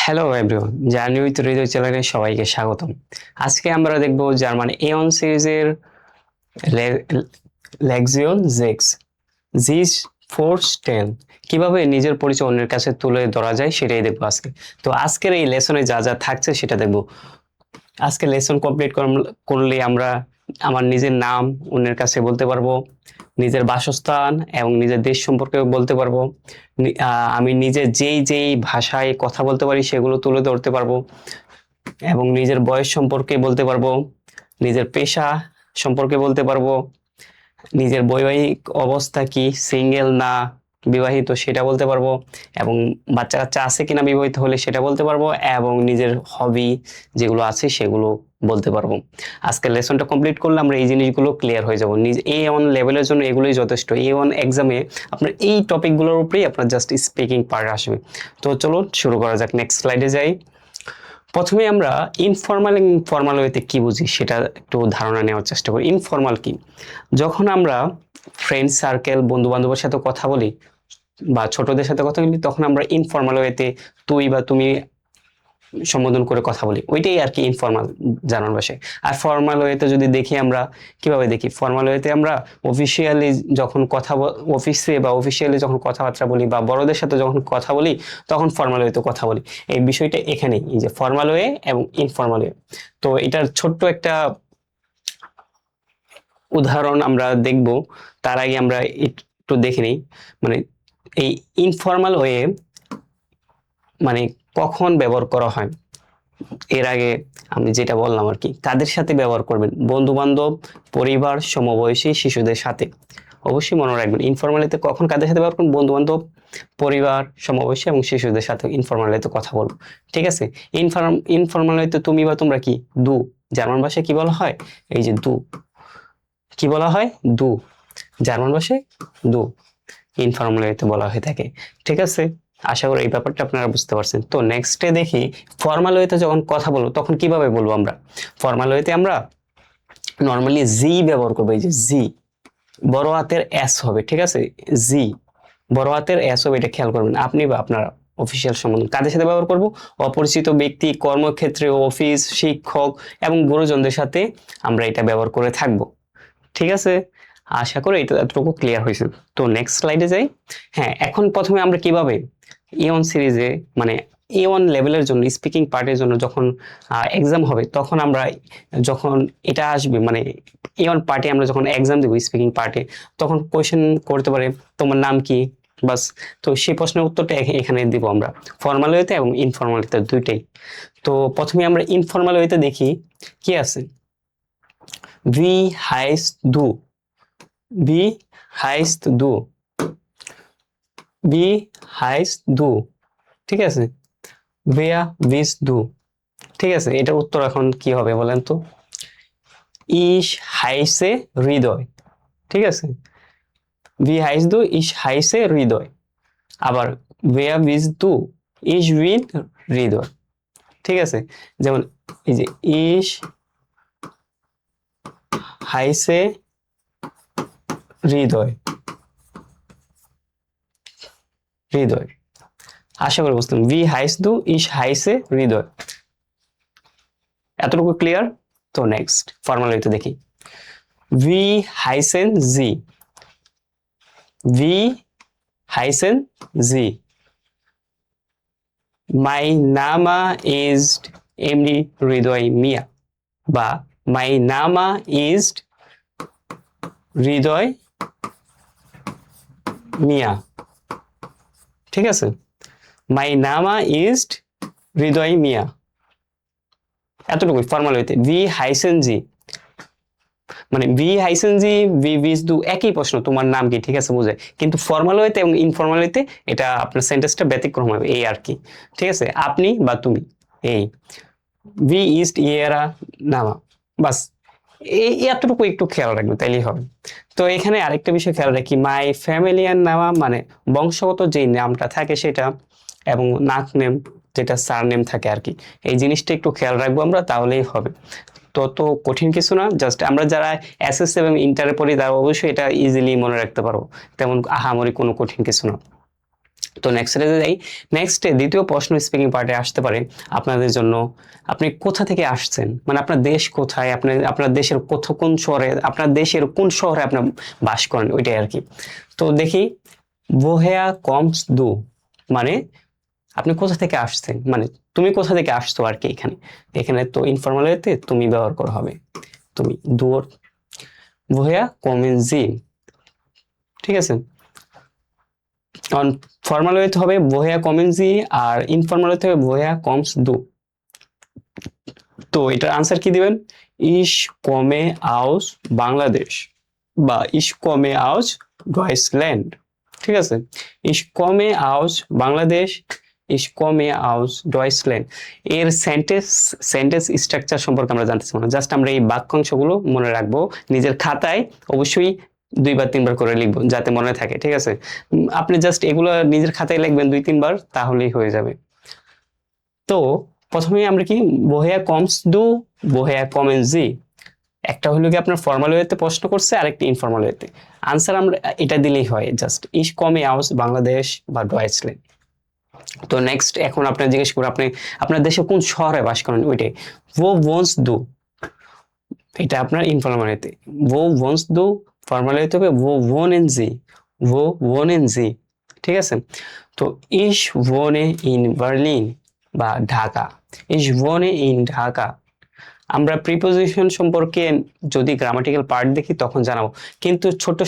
Hello everyone, journey with হৃদয় চ্যানেলে সবাইকে স্বাগতম। আজকে আমরা দেখব জার্মান এওন সিরিজের লেক্সিয়ন জেক্স জিস ফোর্স 10 কিভাবে নিজের পরিচয় অন্যের কাছে তুলে ধরা যায় সেটাই দেখবো আজকে। তো আজকের এই লেসনে যা যা থাকছে সেটা দেখবো। আজকে লেসন কমপ্লিট করলে আমরা আমার নিজের নাম অন্যের কাছে বলতে পারবো, নিজের বাসস্থান এবং নিজের দেশ সম্পর্কে বলতে পারবো। আমি নিজে যেই যেই ভাষায় কথা বলতে পারি সেগুলো তুলে ধরতে পারবো এবং নিজের বয়স সম্পর্কে বলতে পারবো, নিজের পেশা সম্পর্কে বলতে পারবো, নিজের বৈবাহিক অবস্থা কি, সিঙ্গেল না বিবাহিত সেটা বলতে পারবো, এবং বাচ্চা কাচ্চা আছে কিনা বিবাহিত হলে সেটা বলতে পারবো, এবং নিজের হবি যেগুলো আছে সেগুলো বলতে পারবো। আজকের লেসনটা কমপ্লিট করলে আমরা এই জিনিসগুলো ক্লিয়ার হয়ে যাবো। A1 লেভেলের জন্য এগুলোই যথেষ্ট। A1 এক্সামে আপনার এই টপিকগুলোর উপরেই আপনার জাস্ট স্পিকিং পার্ট আসবে। তো চলো শুরু করা যাক, নেক্সট স্লাইডে যাই। প্রথমে আমরা ইনফর্মাল এবং ফর্মাল ওয়েতে কি বুঝি সেটা একটু ধারণা নেওয়ার চেষ্টা করি। ইনফর্মাল কি? যখন আমরা ফ্রেন্ড সার্কেল, বন্ধু বান্ধবের সাথে কথা বলি বা ছোটদের সাথে কথা বলি, তখন আমরা ইনফর্মাল ওয়েতে তুই বা তুমি সম্বোধন করে কথা বলি, ওইটাই আর কি ইনফর্মাল জার্মান ভাষায়। আর ফর্মাল ওয়েতে যদি দেখি, আমরা কিভাবে দেখি? ফর্মাল ওয়েতে আমরা অফিসিয়ালি যখন অফিসে বা অফিসিয়ালি যখন কথাবার্তা বলি বা বড়দের সাথে যখন কথা বলি, তখন ফর্মাল ওয়েতে কথা বলি। এই বিষয়টা এখানেই, এই যে ফর্মাল ওয়ে এবং ইনফর্মাল ওয়ে। তো এটার ছোট্ট একটা উদাহরণ আমরা দেখব, তার আগে আমরা একটু দেখে নিই। মানে এই ইনফর্মাল ওয়ে মানে কখন ব্যবহার করা হয়। এর আগে আমি যেটা বললাম আর কি, কাদের সাথে ব্যবহার করবেন? বন্ধু বান্ধব, পরিবার, সমবয়সী শিশুদের সাথে। অবশ্যই মনে রাখবেন, ইনফর্মালিতে কখন কাদের সাথে ব্যবহার করবেন? বন্ধু বান্ধব, পরিবার, সমবয়সী এবং শিশুদের সাথে ইনফর্মালিতে কথা বলবো। ঠিক আছে। ইনফর্মালিতে তুমি বা তোমরা কি দু, জার্মান ভাষায় কি বলা হয়? এই যে দু, কি বলা হয়? দু, জার্মান ভাষায় দু ইনফর্মালিতে বলা হয়ে থাকে। ঠিক আছে, আশা করি এই ব্যাপারটা আপনারা বুঝতে পারছেন। তো নেক্সটে দেখি, ফর্মাল ওয়েতে যখন কথা বলবো তখন কিভাবে বলবো আমরা। ফর্মাল ওয়েতে আমরা নর্মালি জি ব্যবহার করবো। এই যে জি, বড় হাতের এস হবে। ঠিক আছে, জি বড় হাতের এস হবে, এটা খেয়াল করবেন। আপনি বা আপনারা অফিসিয়াল সম্বোধন কাদের সাথে ব্যবহার করব? অপরিচিত ব্যক্তি, কর্মক্ষেত্রে, অফিস, শিক্ষক এবং গুরুজনদের সাথে আমরা এটা ব্যবহার করে থাকবো। ঠিক আছে, আশা করি এটা এতটুকু ক্লিয়ার হয়েছে। তো নেক্সট স্লাইডে যাই। হ্যাঁ, এখন প্রথমে আমরা কিভাবে A1 সিরিজে মানে A1 লেভেলের জন্য স্পিকিং পার্টের জন্য যখন এক্সাম হবে, তখন আমরা যখন এটা আসবে মানে A1 পার্টে আমরা যখন এক্সাম দেবো স্পিকিং পার্টে, তখন কোয়েশ্চেন করতে পারে তোমার নাম কি, বাস। তো সেই প্রশ্নের উত্তরটা এখানে দিব আমরা, ফর্মাল ওয়েতে এবং ইনফর্মাল ওয়েতে দুইটাই। তো প্রথমে আমরা ইনফর্মাল ওয়েতে দেখি কি আছে। ভি হাইস্ট দু, বি হাইস্ট দু, বি হাইস্ট দু। ঠিক আছে, ভেয়া বিস দু। ঠিক আছে, এটার উত্তর এখন কি হবে বলেন তো? ইস হাইসে হৃদয়। ঠিক আছে, ভি হাইস দু, ইস হাইসে হৃদয়। আবার ভেয়া বিস দু, ইস উইথ হৃদয়। ঠিক আছে, যেমন এই যে ইস হাইসে হৃদয়, হৃদয়। আশা করি বুঝলাম। ভি হাইস দু, ইস হাইসে হৃদয়। এতটুকু ক্লিয়ার? তো নেক্সট ফর্মালিটি দেখি। ভি হাইসেন জি, ভি হাইসেন জি। মাই নামা ইজ এমডি হৃদয় মিয়া, বা মাই নামা ইজ হৃদয় মিয়া। ঠিক আছে, মাই নামা ইজ হৃদয় মিয়া। এতটুকুই ফর্মাল হইতে। ভি হাইসেন জি মানে ভি হাইসেন জি, ভি বিস দু একই প্রশ্ন, তোমার নাম কি? ঠিক আছে, বুঝে। কিন্তু ফর্মাল হইতে এবং ইনফর্মাল হইতে এটা আপনার সেন্টেন্সটা ব্যতিক্রম হবে, এই আর কি। ঠিক আছে, আপনি বা তুমি, এই ভি ইস্ট ইয়েরা নামা, বাস। এই এতটুকু একটু খেয়াল রাখবে, তাইলেই হবে। তো এখানে আরেকটা বিষয় খেয়াল রাখি, মাই ফ্যামিলিয়ান নামা মানে বংশগত যেই নামটা থাকে সেটা, এবং নাক নেম যেটা সার নেম থাকে আর কি। এই জিনিসটা একটু খেয়াল রাখবো আমরা, তাহলেই হবে। তত কঠিন কিছু না, জাস্ট আমরা যারা এসএসসি এবং ইন্টারে পড়ি তারা অবশ্যই এটা ইজিলি মনে রাখতে পারবো, তেমন আহামরি কোনো কঠিন কিছু না। তো নেক্সটে যাই। নেক্সটে দ্বিতীয় প্রশ্ন স্পিকিং পার্টে আসতে পারে আপনাদের জন্য, আপনি কোথা থেকে আসছেন, মানে আপনার দেশ কোথায়, আপনার দেশের কোন শহরে, আপনার দেশের কোন শহরে আপনার বাস করেন, ওইটাই আর কি। তো দেখি, woher kommst du, মানে আপনি কোথা থেকে আসছেন, মানে তুমি কোথা থেকে আসছো আর কি। এখানে এখানে তো ইনফর্মাল ওয়েতে তুমি ব্যবহার করা হবে, তুমি দুর। woher kommen Sie, ঠিক আছে। কারণ ফর্মাল ওয়েতে হবে woher kommen Sie, আর ইনফর্মাল ওয়েতে হবে woher kommst du। তো এটার আনসার কি দিবেন, ich komme aus বাংলাদেশ বা ich komme aus Deutschland, ঠিক আছে। ich komme aus Bangladesh, ich komme aus Deutschland। এর সেন্টেন্স স্ট্রাকচার সম্পর্কে আমরা জানতে চাই না, জাস্ট আমরা এই বাক্যাংশগুলো মনে রাখবো, নিজের খাতায় অবশ্যই 2-3 বার করে লিখবো যাতে মনে থাকে, ঠিক আছে। আপনি জাস্ট এগুলো নিজের খাতায় লিখবেন 2-3 বার, তাহলেই হয়ে যাবে। তো প্রথমে আমরা কি woher kommst du, woher kommen Sie, একটা হলো কি আপনার ফর্মাল ওয়েতে প্রশ্ন করছে, আরেকটি ইনফর্মাল ওয়েতে। আনসার আমরা এটা দিলেই হয়, just ich komme aus Bangladesh বা ডয়েচল্যান্ড। তো নেক্সট এখন আপনার জিজ্ঞেস করবো আপনি আপনার দেশে কোন শহরে বাস করেন, ওইটাই wo wohnst du, এটা আপনার ইনফর্মাল ওয়েতে। wo wohnst du ফর্মাল ওয়েতে হবে wo wohnen Sie, wo wohnen Sie, ঠিক আছে। তো ich wohne in Berlin বা Dhaka, ich wohne in Dhaka. আমরা প্রিপোজিশন সম্পর্কে যদি গ্রামাটিক্যাল পার্ট দেখি তখন জানাবো, কিন্তু ছোট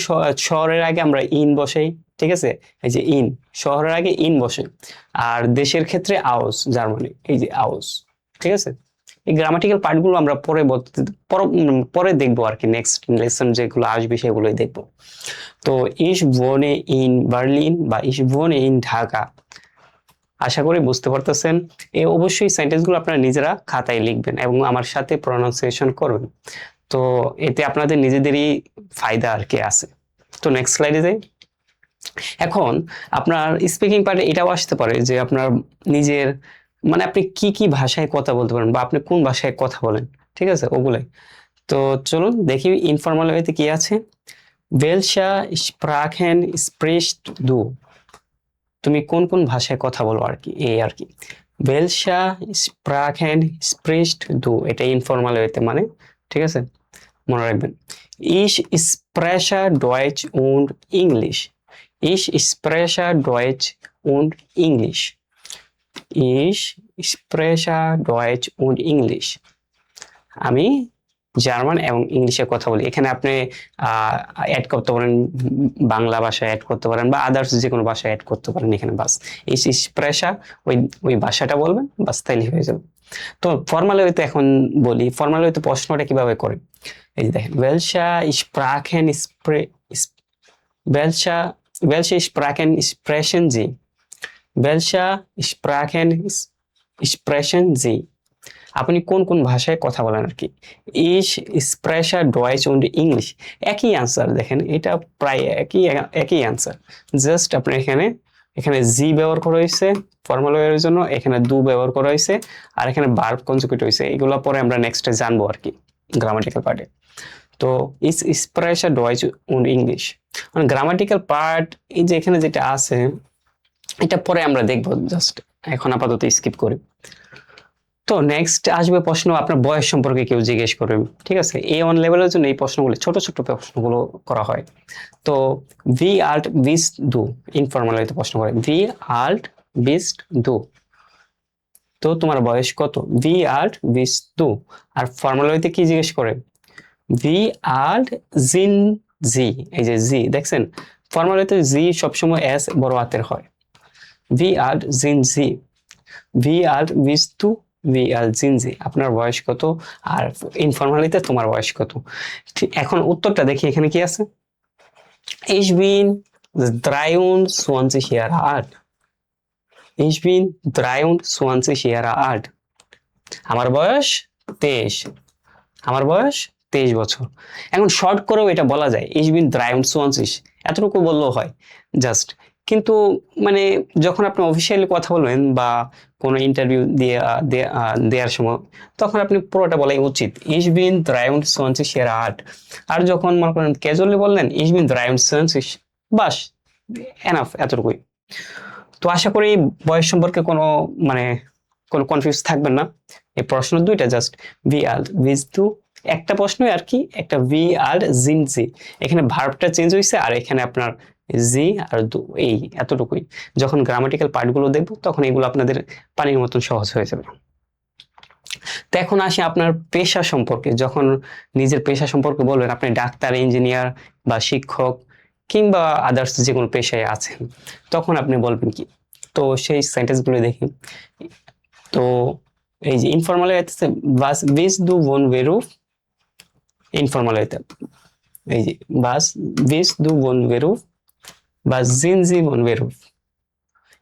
শহরের আগে আমরা ইন বসাই, ঠিক আছে। এই যে ইন, শহরের আগে ইন বসে। আর দেশের ক্ষেত্রে আউস, জার্মানি, এই যে আউস, ঠিক আছে। এই গ্রামাটিক্যাল পার্টগুলো আমরা পরে দেখবো আর কি, নেক্সট লেসন যেগুলো আসবে সেগুলোই দেখবো। তো ich wohne in Berlin বা ich wohne in ঢাকা। আশা করি বুঝতে পারতেছেন। অবশ্যই সেন্টেন্সগুলো আপনারা নিজেরা খাতায় লিখবেন এবং আমার সাথে প্রনাউন্সিয়েশন করবেন, তো এতে আপনাদের নিজেদেরই ফায়দা আর কি আছে। তো নেক্সট স্লাইডে যাই। এখন আপনার স্পিকিং পার্টে এটাও আসতে পারে যে আপনার নিজের, মানে আপনি কি কি ভাষায় কথা বলতে পারেন বা আপনি কোন ভাষায় কথা বলেন, ঠিক আছে, ওগুলাই। তো চলুন দেখি ইনফর্মাল ওয়েতে কি আছে। welche Sprachen sprichst du, তুমি কোন কোন ভাষায় কথা বলো আর কি, এই আর কি। welche Sprachen sprichst du, এটা ইনফর্মাল ওয়েতে মানে, ঠিক আছে, মনে রাখবেন। ich spreche Deutsch und English, ich spreche Deutsch und English, ich spreche Deutsch und English, আমি জার্মান এবং ইংলিশে কথা বলি। এখানে আপনি অ্যাড করতে পারেন, বাংলা ভাষায় অ্যাড করতে পারেন বা আদার্স যে কোনো ভাষায় অ্যাড করতে পারেন এখানে, বাস এই স্প্রেশা ওই ভাষাটা বলবেন, বাস তাইলে হয়ে যাবে। তো ফর্মাল ওয়েতে এখন বলি, ফর্মাল ওয়েতে প্রশ্নটা কিভাবে করে, এই যে দেখেন, welche Sprachen sprechen Sie, welche Sprachen sprechen Sie, আপনি কোন কোন ভাষায় কথা বলেন আর কি। ich spreche Deutsch und English, একই আনসার, দেখেন এটা প্রায় একই আনসার, জাস্ট আপনার এখানে জি ব্যবহার করা হয়েছে ফর্মাল ওয়ের জন্য, এখানে দু ব্যবহার করা হয়েছে, আর এখানে ভার্ব কনজুগেট হয়েছে। এগুলো পরে আমরা নেক্সটে জানবো আর কি গ্রামাটিক্যাল পার্টে। তো ich spreche Deutsch und English, মানে গ্রামাটিক্যাল পার্ট এই যে এখানে যেটা আছে এটা পরে আমরা দেখবো, জাস্ট এখন আপাতত স্কিপ করি। তো নেক্সট আসবে প্রশ্ন, আপনার বয়স সম্পর্কে কেউ জিজ্ঞেস করবে, ঠিক আছে। A1 লেভেলের জন্য এই প্রশ্নগুলো, ছোট ছোট প্রশ্নগুলো করা হয়। তো wie alt bist du, informal হয়তো প্রশ্ন করে wie alt bist du, তো তোমার বয়স কত, wie alt bist du। আর ফর্মাল হইতে কি জিজ্ঞেস করে, wie alt sind Sie, এই যে জি দেখছেন, ফর্মাল হইতে জি সবসময় এস বড় হাতের হয়। wie alt sind Sie, wie alt bist du, wie alt sind Sie, আপনার বয়স কত, আর ইনফর্মালিতে তোমার বয়স কত। এখন উত্তরটা দেখি এখানে কি আছে, ich bin 23 Jahre alt, ich bin 23 Jahre alt, আমার বয়স 23, আমার বয়স 23 বছর। এখন শর্ট করেও এটা বলা যায় ich bin 23, এতটুকু বললেও হয় জাস্ট। কিন্তু মানে যখন আপনি অফিসিয়ালি কথা বলবেন বা কোনো ইন্টারভিউ দেওয়ার সময়, তখন আপনি পুরোটা বলাই উচিত ich bin 23 Jahre alt। আর যখন মনে করেন ক্যাজুয়ালি বললেন ich bin 23, বাস এনাফ, এতটুকুই। তো তো আশা করি বয়স সম্পর্কে কোনো কনফিউজ থাকবেন না। এই প্রশ্ন দুইটা জাস্ট ভি আর ভিজ টু, একটা প্রশ্ন আর কি, একটা ভি আর জিন জি, এখানে ভার্বটা চেঞ্জ হয়েছে আর এখানে আপনার জি আর দু, এই এতটুকুই। যখন গ্রামাটিক্যাল পার্টগুলো দেখবো তখন এগুলো আপনাদের পানির মতন সহজ হয়ে যাবে। তো এখন আসি আপনার পেশা সম্পর্কে। যখন নিজের পেশা সম্পর্কে বলবেন, আপনি ডাক্তার, ইঞ্জিনিয়ার বা শিক্ষক কিংবা আদার্স যে কোনো পেশায় আছেন, তখন আপনি বলবেন কি? তো সেই সেন্টেন্সগুলো দেখি। তো এই যে ইনফর্মাল আছে, was willst du von Beruf, informal হইতে এই যে was willst du von Beruf বা sind Sie von Beruf।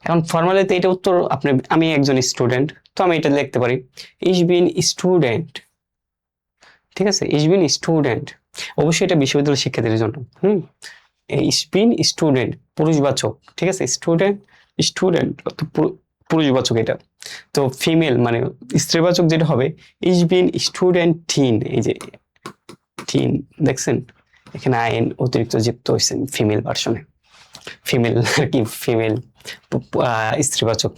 এখন ফর্মালিতে এটা উত্তর আপনি, আমি একজন স্টুডেন্ট, তো আমি এটা লিখতে পারি ich bin স্টুডেন্ট, ঠিক আছে, ich bin স্টুডেন্ট। অবশ্যই এটা বিশ্ববিদ্যালয় শিক্ষার্থীদের জন্য। ich bin স্টুডেন্ট পুরুষবাচক, ঠিক আছে, স্টুডেন্ট স্টুডেন্ট পুরুষবাচক এটা। তো ফিমেল মানে স্ত্রীবাচক যেটা হবে ich bin স্টুডেন্ট টিন, এই যে টিন দেখছেন এখানে আইন অতিরিক্ত যুক্ত হয়েছে ফিমেল ভার্সনে, ফিমেল আর কি, ফিমেল স্ত্রীবাচক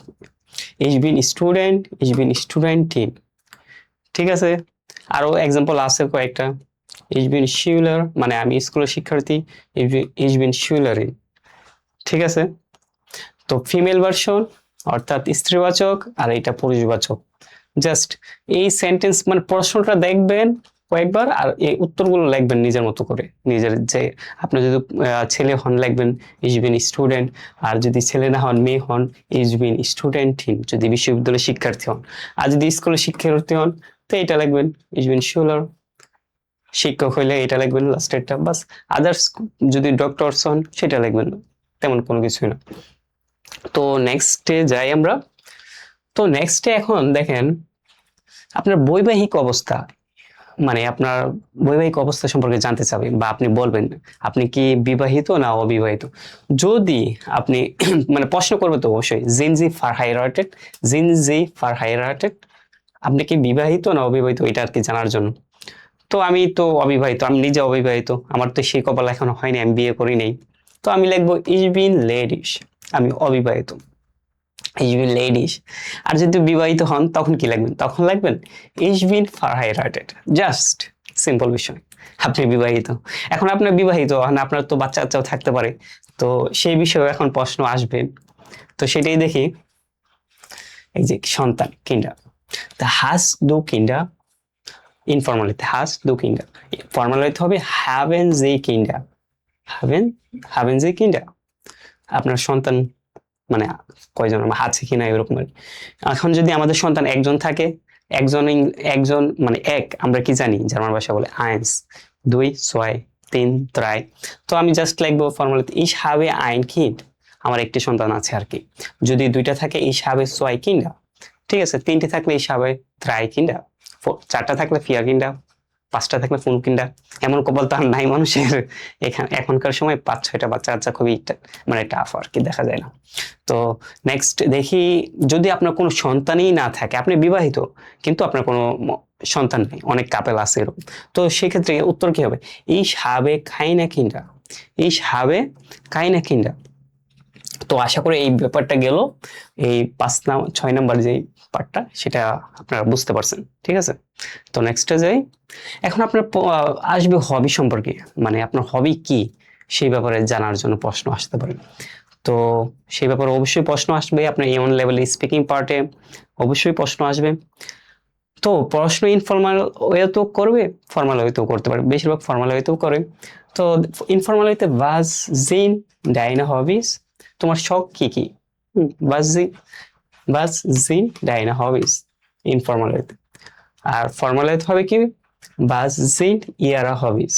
ich bin student, ich bin student টিন, ঠিক আছে। আরো এক্সাম্পল আছে কয়েকটা, ich bin Schüler মানে আমি স্কুলের শিক্ষার্থী, ich bin Schülerin, ঠিক আছে। তো ফিমেল ভার্সন অর্থাৎ স্ত্রীবাচক আর এটা পুরুষবাচক। জাস্ট এই সেন্টেন্স মানে প্রশ্নটা দেখবেন কয়েকবার আর এই উত্তরগুলো লিখবেন নিজের মতো করে। নিজের যে আপনি যদি ছেলে হন লিখবেন ich bin স্টুডেন্ট, আর যদি ছেলে না হন মেয়ে হন ich bin স্টুডেন্টিন, যদি বিশ্ববিদ্যালয়ের শিক্ষার্থী হন। আর যদি স্কুলের শিক্ষার্থী হন তো এটা লিখবেন ich bin Schüler, শিক্ষক হইলে এটা লিখবেন লাস্টেরটা, বাস। আদার্স যদি ডক্টরস হন সেটা লিখবেন, তেমন কোনো কিছুই না। তো নেক্সটে যাই আমরা। তো নেক্সটে এখন দেখেন আপনার বৈবাহিক অবস্থা, মানে আপনার বৈবাহিক অবস্থা সম্পর্কে জানতে চাবে বা আপনি বলবেন আপনি কি বিবাহিত না অবিবাহিত। যদি আপনি মানে প্রশ্ন করবে তো অবশ্যই জিনজি ফারহাইরাটেড, জিনজি ফারহাইরাটেড, আপনি কি বিবাহিত না অবিবাহিত এটা আর কি জানার জন্য। তো আমি তো অবিবাহিত, আমি নিজে অবিবাহিত, আমার তো সেই কপাল এখনো হয়নি, আমি বিয়ে করি নাই। তো আমি লিখবো ich bin ledisch, আমি অবিবাহিত, ich bin ledisch। আর যদি বিবাহিত হন তখন কি লিখবেন? তখন লিখবেন ich bin verheiratet, just simple বিষয়, আপনি বিবাহিত। এখন আপনি বিবাহিত হন, আপনার তো বাচ্চা কাচ্চাও থাকতে পারে, তো সেই বিষয়ে এখন প্রশ্ন আসবে। তো সেটাই দেখি, এই যে সন্তান কিন্ডার, তা hast du Kinder, ইনফর্মালিতে hast du Kinder, ফর্মালিতে হবে haben Sie Kinder, haben Sie Kinder, আপনার সন্তান মানে কয়জন আছে কিনা এরকম। এখন যদি আমাদের সন্তান একজন থাকে, একজন মানে এক, আমরা কি জানি জার্মান ভাষা বলে eins, দুই, ছয়, তিন, drei। তো আমি জাস্ট লিখবো ফর্মালিতে ich habe ein Kind, আমার একটি সন্তান আছে আর কি। যদি দুইটা থাকে ich habe zwei Kinder, ঠিক আছে। তিনটে থাকলে ich habe drei Kinder, চারটা থাকলে vier Kinder, পাঁচটা থাকলে fünf Kinder। এমন কপাল তো আর নাই মানুষের, এখনকার সময় 5-6টা বাচ্চা কাচ্চা খুবই মানে টাফ আর কি, দেখা যায় না। তো নেক্সট দেখি, যদি আপনার কোনো সন্তানই না থাকে, আপনি বিবাহিত কিন্তু আপনার কোনো সন্তান নেই, অনেক কাপেল আছে এরকম, তো সেক্ষেত্রে উত্তর কি হবে? ich habe keine Kinder, ich habe keine Kinder। তো আশা করি এই ব্যাপারটা গেল, এই 6 নাম্বার যে পার্টটা সেটা আপনারা বুঝতে পারছেন, ঠিক আছে। তো নেক্সটে যাই। এখন আপনার আসবে হবি সম্পর্কে, মানে আপনার হবি কি সেই ব্যাপারে জানার জন্য প্রশ্ন আসতে পারে। তো সেই ব্যাপারে অবশ্যই প্রশ্ন আসবে, আপনার A1 লেভেলে স্পিকিং পার্টে অবশ্যই প্রশ্ন আসবে। তো প্রশ্ন ইনফর্মাল ওয়েতেও করবে, ফর্মাল ওয়েতেও করতে পারে, বেশিরভাগ ফর্মাল ওয়েতেও করে। তো ইনফর্মাল ওয়েতে was sind deine Hobbys, তোমার শখ কি কি, was sind deine Hobbys informal ওয়েতে। আর ফর্মাল ওয়েতে হবে কি was sind ihre Hobbys,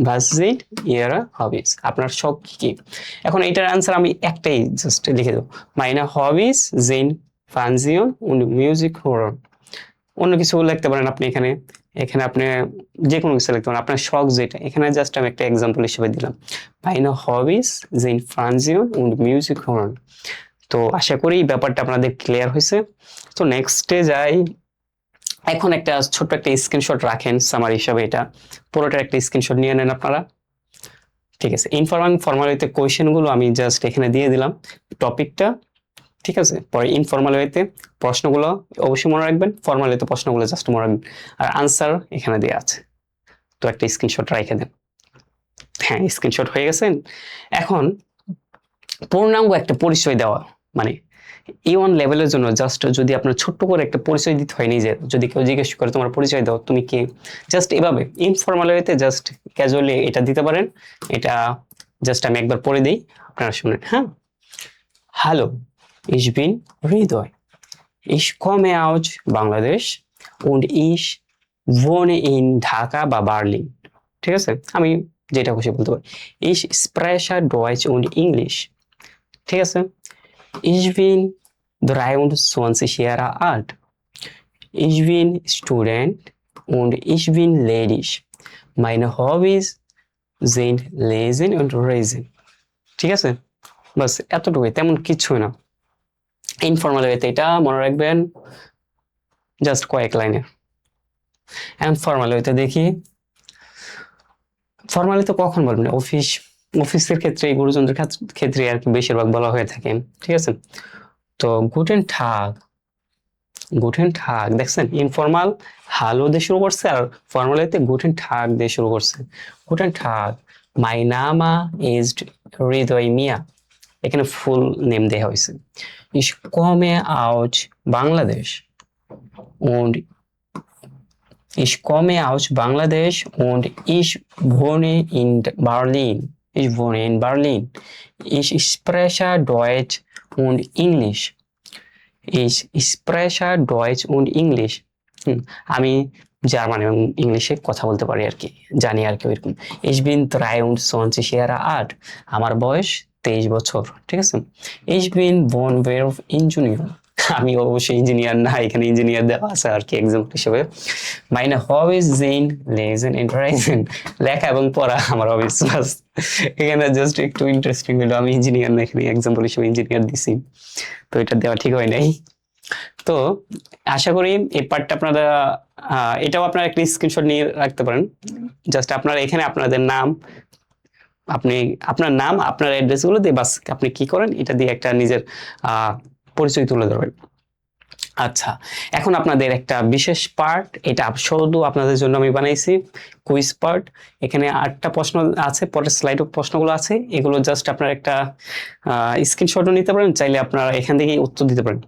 was sind ihre Hobbys, আপনার শখ কি কি। এখন এটার আনসার আমি একটাই জাস্ট লিখে দেবো, meine Hobbys sind Fernsehen und Musik hören। অন্য কিছু লিখতে পারেন আপনি, এখানে আপনি যে কোনো কিছু লিখতে পারেন, আপনার শখ যেটা। এখানে জাস্ট আমি একটা এক্সাম্পল হিসেবে দিলাম meine Hobbys sind Fernsehen und Musik hören। তো আশা করি এই ব্যাপারটা আপনাদের ক্লিয়ার হয়েছে। তো নেক্সটে যাই। এখন একটা ছোট্ট একটা স্ক্রিনশট রাখেন সামারি হিসাবে, এটা পুরোটার একটা স্ক্রিনশট নিয়ে নেন আপনারা। ঠিক আছে, ইনফর্মাল ফর্মাল ওয়েতে কোয়েশ্চেন গুলো আমি জাস্ট এখানে দিয়ে দিলাম টপিকটা, ঠিক আছে। পরে ইনফর্মাল ওয়েতে প্রশ্নগুলো অবশ্যই মনে রাখবেন, ফর্মাল ওয়েতে প্রশ্নগুলো জাস্ট মনে রাখবেন, আর আনসার এখানে দেওয়া আছে, তো একটা স্ক্রিনশট রেখে দেন। হ্যাঁ, স্ক্রিনশট হয়ে গেছেন। এখন পূর্ণাঙ্গ একটা পরিচয় দেওয়া, মানে A1 লেভেলের জন্য জাস্ট যদি আপনার ছোট্ট করে একটা পরিচয় দিতে হয় নিজের, যদি কেউ জিজ্ঞেস করে তোমার পরিচয় দাও তুমি কে, জাস্ট এভাবে ইনফর্মাল ওয়েতে জাস্ট ক্যাজুয়ালি এটা দিতে পারেন। এটা জাস্ট আমি একবার পড়ে দিই, আপনারা শুনেন। হ্যাঁ, hello, ich bin Hriday, ich komme aus Bangladesh und ich wohne in Dhaka বা বার্লিন। ঠিক আছে, আমি যেটা খুশি বলতে পারি। ich spreche Deutsch und English। ঠিক আছে, ich bin 23 Jahre alt, ich bin Student und ich bin ledig, meine Hobbys sind Lesen und Reisen। ঠিক আছে, বাস এতটুকুই, তেমন কিছু না। ইনফর্মাল ওয়েতে এটা মনে রাখবেন জাস্ট কয়েক লাইনে। এখন ফর্মাল ওয়েতে দেখি, ফর্মালি তো কখন বলবেন, অফিসের ক্ষেত্রে, গুরুজনদের ক্ষেত্রে আর কি বেশিরভাগ বলা হয়ে থাকে। ঠিক আছে, তো গুটেন ঠাগ দেখছেন, ইনফর্মাল হ্যালো দিয়ে শুরু করছে, আর ফর্মাল ওয়েতে গুটেন ঠাগ দিয়ে শুরু করছে। গুটেন ঠাগ, মাই নামা ইজ হৃদয় মিয়া, এখানে ফুল নেম দেওয়া হয়েছে। Ich komme aus Bangladesh und ich komme aus Bangladesh und ich wohne in Berlin. Ich wohne in Berlin. Ich spreche Deutsch und English. Ich spreche Deutsch und English. আমি German এবং ইংলিশে কথা বলতে পারি আর কি, জানি আর কি ওইরকম। Ich bin 23 Jahre alt, আমার বয়স 23 বছর। ঠিক আছে, Ich bin Wohnberuf Ingenieur, আমি অবশ্যই ইঞ্জিনিয়ার না, এখানে ইঞ্জিনিয়ার দেওয়া আছে আর কি এক্সাম্পল হিসেবে। Meine Hobbys sind Lesen und Reisen, লেখা এবং পড়া আমার হবিস। বাস, এখানে জাস্ট একটু ইন্টারেস্টিং হলো, আমি ইঞ্জিনিয়ার না, এখানে এক্সাম্পল হিসেবে ইঞ্জিনিয়ার দিছি, তো এটা দেওয়া ঠিক হয় নাই। তো আশা করি এই পার্টটা আপনারা, এটাও আপনারা একটা স্ক্রিনশট নিয়ে রাখতে পারেন। জাস্ট আপনারা এখানে আপনাদের নাম, আপনার নাম, আপনার অ্যাড্রেস গুলো দিয়ে বাস আপনি কি করেন, এটা দিয়ে একটা নিজের পরিচয় তুলে ধরবেন। আচ্ছা, এখন আপনাদের একটা বিশেষ পার্ট, এটা শুধু আপনাদের জন্য আমি বানাইছি, কুইজ পার্ট। এখানে 8টা প্রশ্ন আছে, পরের স্লাইডে প্রশ্নগুলো আছে, এগুলো জাস্ট আপনারা একটা স্ক্রিনশটও নিতে পারেন, চাইলে আপনারা এখান থেকেই উত্তর দিতে পারেন।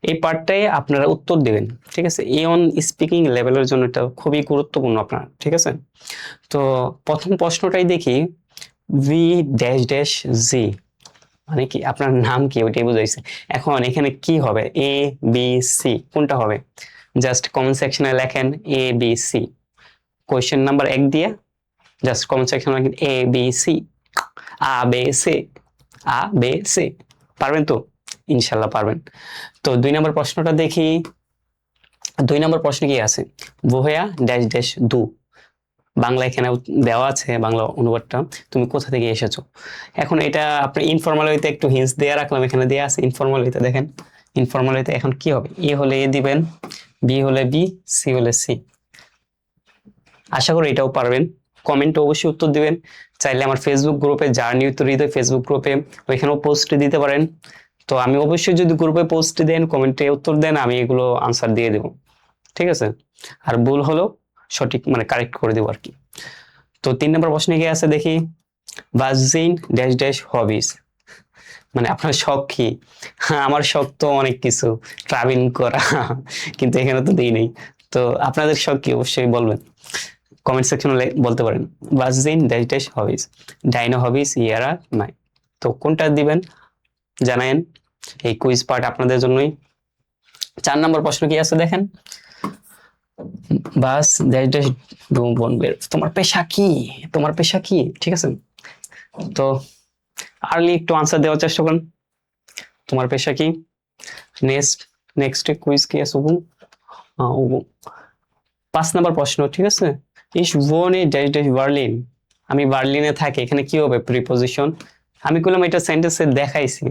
এই পার্টটাই আপনারা উত্তর দিবেন। ঠিক আছে, A1 স্পিকিং লেভেলের জন্য এটা খুবই গুরুত্বপূর্ণ আপনার। ঠিক আছে, তো প্রথম প্রশ্নটাই দেখি, ভি ড্যাশ ড্যাশ জি মানে কি, আপনার নাম কি, ওইটাই বুঝাইছে। এখন এখানে কি হবে, এ বি সি, কোনটা হবে, জাস্ট কমেন্ট সেকশনে লেখেন A B C, question number 1 দিয়ে জাস্ট কমেন্ট সেকশনে লেখেন এ বি সি, আ বে সে, আ বে সে। পারবেন তো? ইনশাল্লাহ পারবেন। তো 2 নম্বর প্রশ্নটা দেখি। 2 নম্বর প্রশ্ন কি আছে, বহেয়া ড্যাশ ড্যাশ দু, বাংলা এখানে দেওয়া আছে, বাংলা অনুবাদটা, তুমি কোথা থেকে এসেছো। এখন এটা আপনি ইনফর্মাল ওয়েতে একটু হিন্টস দেয়া রাখলাম, এখানে দেয়া আছে ইনফর্মাল ওয়েতে। দেখেন ইনফর্মাল ওয়েতে এখন কি হবে, এ হলে এ দিবেন, বি হলে বি, সি হলে সি। আশা করি এটাও পারবেন। কমেন্টে অবশ্যই উত্তর দিবেন, চাইলে আমার ফেসবুক গ্রুপে জার্নি উইথ হৃদয় ফেসবুক গ্রুপে, ওইখানেও পোস্ট দিতে পারেন। তো আমি অবশ্যই, যদি গ্রুপে পোস্ট দেন, কমেন্টে উত্তর দেন, আমি এগুলো আনসার দিয়ে দেবো। ঠিক আছে, আর ভুল হলো সঠিক মানে কারেক্ট করে দেবো আর কি। তো 3 নম্বর প্রশ্নে কি আছে দেখি, বাজিন ড্যাশ ড্যাশ হবিস, মানে আপনার শখ কি। হ্যাঁ, আমার শখ তো অনেক কিছু, ট্রাভেলিং করা, কিন্তু এখানে তো দেই নেই। তো আপনাদের শখ কি অবশ্যই বলবেন, কমেন্ট সেকশনে বলতে পারেন। বাজিন ড্যাশ ড্যাশ হবিস, ডাইনো হবিস ইয়ারা নাই, তো কোনটা দিবেন জানায়েন, এই কুইজ পার্ট আপনাদের জন্যই। 4 নম্বর প্রশ্ন কি আছে দেখেন, বাস ড্যাশ ড্যাশ ডু বনবের, তোমার পেশা কি, তোমার পেশা কি। ঠিক আছে, তো আর্লি একটু আনসার দেওয়ার চেষ্টা করুন, তোমার পেশা কি। নেক্সট কুইজ কি আছে, 5 নম্বর প্রশ্ন। ঠিক আছে, ইস ওনে ড্যাশ ড্যাশ বার্লিন, আমি বার্লিনে থাকি, এখানে কি হবে প্রিপজিশন। আমি বললাম এটা সেন্টেন্সে দেখাইছি,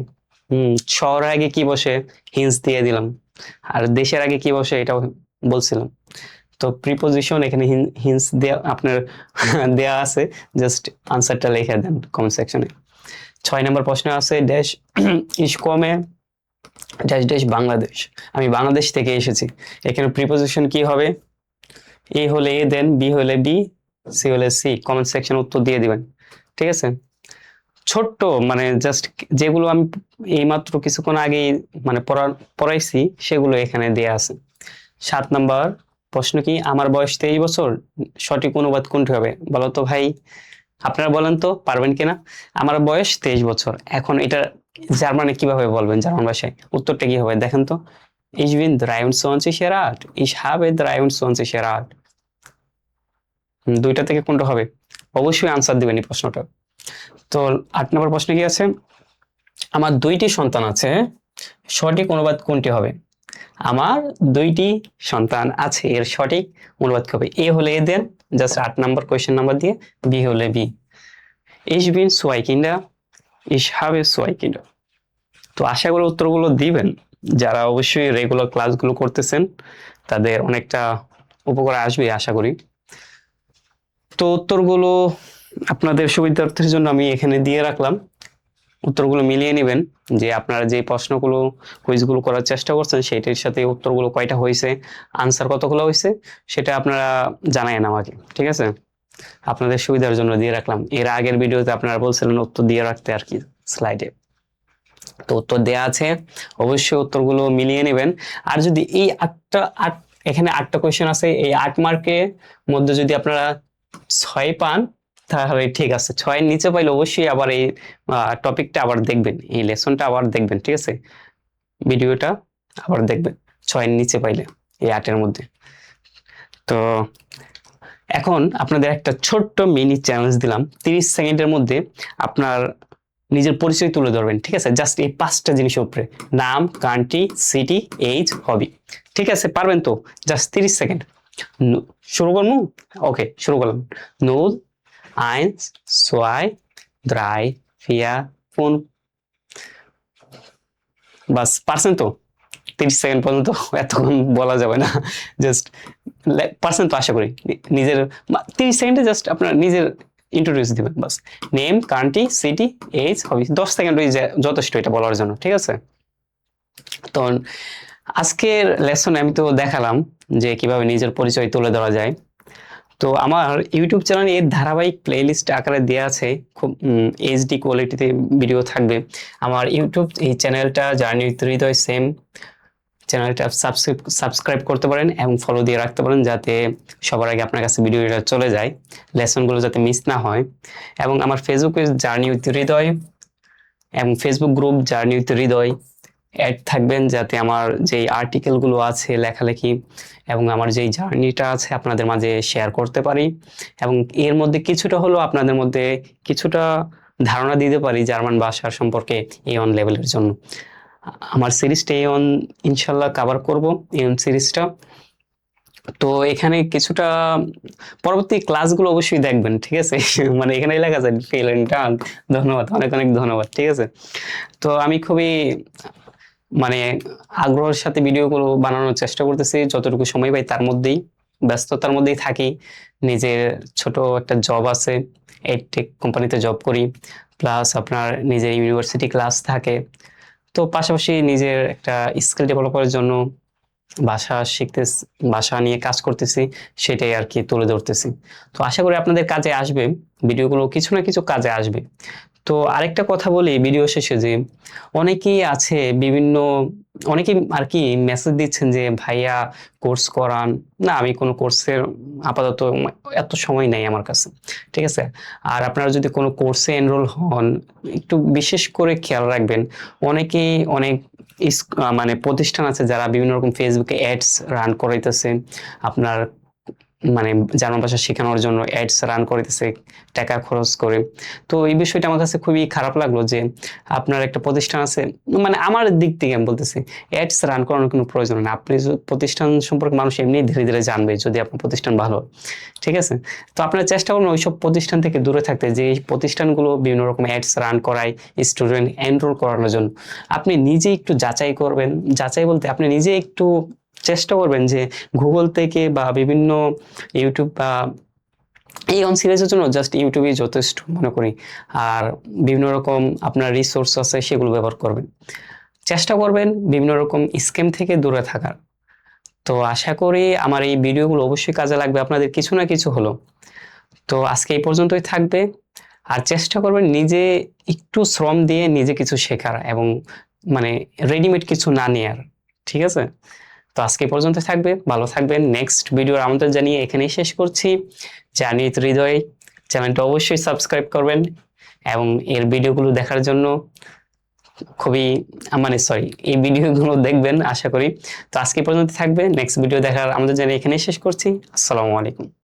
শহরের আগে কি বসে হিন্স দিয়ে দিলাম, আর দেশের আগে কি বসে এটাও বলছিলাম। তো প্রিপোজিশন এখানে হিন্টস দেয়া আপনার দেয়া আছে, জাস্ট আনসারটা লিখে দেন কমেন্ট সেকশনে। 6 নম্বর প্রশ্ন আছে ড্যাশ ইসকমে ড্যাশ ড্যাশ বাংলাদেশ, আমি বাংলাদেশ থেকে এসেছি। এখানে প্রিপোজিশন কি হবে? এ হলে এ দেন, বি হলে বি, সি হলে সি। কমেন্ট সেকশনে উত্তর দিয়ে দিবেন, ঠিক আছে? ছোট্ট মানে জাস্ট যেগুলো আমি এইমাত্র কিছুক্ষণ আগে মানে পড়াইছি সেগুলো এখানে দেয়া আছে। 7 নাম্বার প্রশ্ন কি, আমার বয়স 23 বছর, সঠিক অনুবাদ কোনটি হবে? বলো তো ভাই, আপনারা বলেন তো পারবেন কিনা। আমার বয়স 23 বছর, এখন এটা জার্মানে কিভাবে বলবেন, জার্মান ভাষায় উত্তরটা কি হবে দেখেন তো। Ich bin 23 Jahre alt, ich habe 23 Jahre alt। দুইটা থেকে কোনটা হবে? অবশ্যই আনসার দিবেন এই প্রশ্নটা। তো 8 নম্বর প্রশ্ন কি আছে, আমার 2টি সন্তান আছে, সঠিক অনুবাদ কোনটি হবে? আমার 2টি সন্তান আছে, এর সঠিক অনুবাদ কি হবে? এ হলে এ দেন, জাস্ট 8 নম্বর কোয়েশ্চেন নাম্বার দিয়ে, বি হলে B. Ich bin 2 Kinder, ich habe 2 Kinder। তো আশা করি উত্তরগুলো দিবেন, যারা অবশ্যই রেগুলার ক্লাসগুলো করতেছেন তাদের অনেকটা উপকার আসবে আশা করি। তো উত্তরগুলো আপনাদের সুবিধার্থের জন্য আমি এখানে দিয়ে রাখলাম, উত্তরগুলো মিলিয়ে নেবেন যে আপনারা যে প্রশ্নগুলো কুইজগুলো করার চেষ্টা করছেন সেটার সাথে উত্তরগুলো কয়টা হয়েছে, আনসার কতগুলো হয়েছে সেটা আপনারা জানায়েন আমাকে, ঠিক আছে? আপনাদের সুবিধার জন্য দিয়ে রাখলাম। এর আগের ভিডিওতে আপনারা বলছিলেন উত্তর দিয়ে রাখতে আর কি স্লাইডে, তো উত্তর দেয়া আছে, অবশ্যই উত্তরগুলো মিলিয়ে নেবেন। আর যদি এই এখানে 8টা কোয়েশ্চেন আছে, এই 8 মার্কের মধ্যে যদি আপনারা 6 পান তাহলে ঠিক আছে, 6 এর নিচে পাইলে অবশ্যই আবার এই টপিকটা আবার দেখবেন, এই লেসনটা আবার দেখবেন, ঠিক আছে? ভিডিওটা আবার দেখবেন 6 এর নিচে পাইলে এই 8 এর মধ্যে। তো এখন আপনাদের একটা ছোট্ট মিনি চ্যালেঞ্জ দিলাম, 30 সেকেন্ডের মধ্যে আপনার নিজের পরিচয় তুলে ধরবেন, ঠিক আছে? জাস্ট এই 5টা জিনিসের উপরে, নাম, কান্ট্রি, সিটি, এইজ, হবি, ঠিক আছে? পারবেন তো? Just 30 second. শুরু করবো? ওকে, শুরু করলাম। 0, 1, 2, 3, 4, 5। বাস, পারছেন তো? 30 সেকেন্ড পর্যন্ত এতক্ষণ বলা যাবে না, জাস্ট পারছেন তো আশা করি। নিজের 30 সেকেন্ডে জাস্ট আপনার নিজের ইন্ট্রোডিউস দিবেন, বাস। নেম, কান্ট্রি, সিটি, এজ, হবি। 10 সেকেন্ড যথেষ্ট এটা বলার জন্য, ঠিক আছে? তো আজকের লেসনে আমি তো দেখালাম যে কিভাবে নিজের পরিচয় তুলে ধরা যায়। তো আমার ইউটিউব চ্যানেলে এর ধারাবাহিক প্লেলিস্ট আকারে দেওয়া আছে, খুব এইচডি কোয়ালিটিতে ভিডিও থাকবে। আমার ইউটিউব এই চ্যানেলটা জার্নি উইথ হৃদয়, সেম চ্যানেলটা সাবস্ক্রাইব করতে পারেন এবং ফলো দিয়ে রাখতে পারেন, যাতে সবার আগে আপনার কাছে ভিডিওটা চলে যায়, লেসনগুলো যাতে মিস না হয়। এবং আমার Facebook page journey with Hriday এবং Facebook group journey with Hriday add থাকবেন, যাতে আমার যেই আর্টিকেলগুলো আছে লেখালেখি এবং আমার যেই জার্নিটা আছে আপনাদের মাঝে শেয়ার করতে পারি, এবং এর মধ্যে কিছুটা হলো আপনাদের মধ্যে কিছুটা ধারণা দিতে পারি জার্মান ভাষার সম্পর্কে A1 লেভেলের জন্য। আমার সিরিজটা A1 ইনশাল্লাহ কভার করব, A1 সিরিজটা। তো এখানে কিছুটা পরবর্তী ক্লাসগুলো অবশ্যই দেখবেন, ঠিক আছে? মানে এখানে লেখা আছে ফেল এন্ড ডান। ধন্যবাদ, অনেক অনেক ধন্যবাদ, ঠিক আছে? তো আমি খুবই মানে আগ্রহের সাথে ভিডিওগুলো বানানোর চেষ্টা করতেছি, যতটুকু সময় পাই তার মধ্যেই, ব্যস্ততার মধ্যেই থাকি। নিজের ছোট একটা জব আছে, এডটেক কোম্পানিতে জব করি, প্লাস আপনার নিজের ইউনিভার্সিটি ক্লাস থাকে। তো পাশাপাশি নিজের একটা স্কিল ডেভেলপ করার জন্য ভাষা নিয়ে কাজ করতেছি, সেটাই আর কি তুলে ধরতেছি। তো আশা করি আপনাদের কাজে আসবে, ভিডিওগুলো কিছু না কিছু কাজে আসবে। তো আরেকটা কথা বলি ভিডিও শেষে, যে অনেকেই আছে অনেকেই আর কি মেসেজ দিচ্ছেন যে ভাইয়া কোর্স করান না, আমি কোনো কোর্সের আপাতত এত সময় নেই আমার কাছে, ঠিক আছে? আর আপনারা যদি কোনো কোর্সে এনরোল হন, একটু বিশেষ করে খেয়াল রাখবেন, অনেকেই মানে প্রতিষ্ঠান আছে যারা বিভিন্ন রকম ফেসবুকে অ্যাডস রান করাইতেছে, আপনার মানে জার্মান ভাষা শেখানোর জন্য অ্যাডস রান করিতেছে টাকা খরচ করে। তো এই বিষয়টা আমার কাছে খুবই খারাপ লাগলো যে আপনার একটা প্রতিষ্ঠান আছে, মানে আমার দিক থেকে আমি বলতেছি অ্যাডস রান করানোর কোনো প্রয়োজন নেই। আপনি প্রতিষ্ঠান সম্পর্কে মানুষ এমনি ধীরে ধীরে জানবে যদি আপনার প্রতিষ্ঠান ভালো, ঠিক আছে? তো আপনারা চেষ্টা করুন ওইসব প্রতিষ্ঠান থেকে দূরে থাকতে, যে এই প্রতিষ্ঠানগুলো বিভিন্ন রকম অ্যাডস রান করায় স্টুডেন্ট এনরোল করানোর জন্য। আপনি নিজে একটু যাচাই করবেন, যাচাই বলতে আপনি নিজে একটু চেষ্টা করবেন যে গুগল থেকে বা বিভিন্ন ইউটিউব বা এই অন সিরিজের জন্য জাস্ট ইউটিউবই যথেষ্ট মনে করি। আর বিভিন্ন রকম আপনার রিসোর্স আছে সেগুলো ব্যবহার করবেন। চেষ্টা করবেন বিভিন্ন রকম স্ক্যাম থেকে দূরে থাকার। তো আশা করি আমার এই ভিডিওগুলো অবশ্যই কাজে লাগবে আপনাদের কিছু না কিছু হলো। তো আজকে এই পর্যন্তই থাকবে। আর চেষ্টা করবেন নিজে একটু শ্রম দিয়ে নিজে কিছু শেখার এবং মানে রেডিমেড কিছু না নেয়ার। ঠিক আছে? তো আজকে এই পর্যন্ত থাকবে। ভালো থাকবেন। নেক্সট ভিডিওর আমন্ত্রণ জানিয়ে এখানেই শেষ করছি। জার্নি উইথ হৃদয় চ্যানেলটা অবশ্যই সাবস্ক্রাইব করবেন এবং এর ভিডিওগুলো দেখার জন্য খুবই মানে সরি এই ভিডিওগুলো দেখবেন আশা করি। তো আজকে এই পর্যন্ত থাকবে। নেক্সট ভিডিও দেখার আমন্ত্রণ জানিয়ে এখানেই শেষ করছি। আসসালামু আলাইকুম।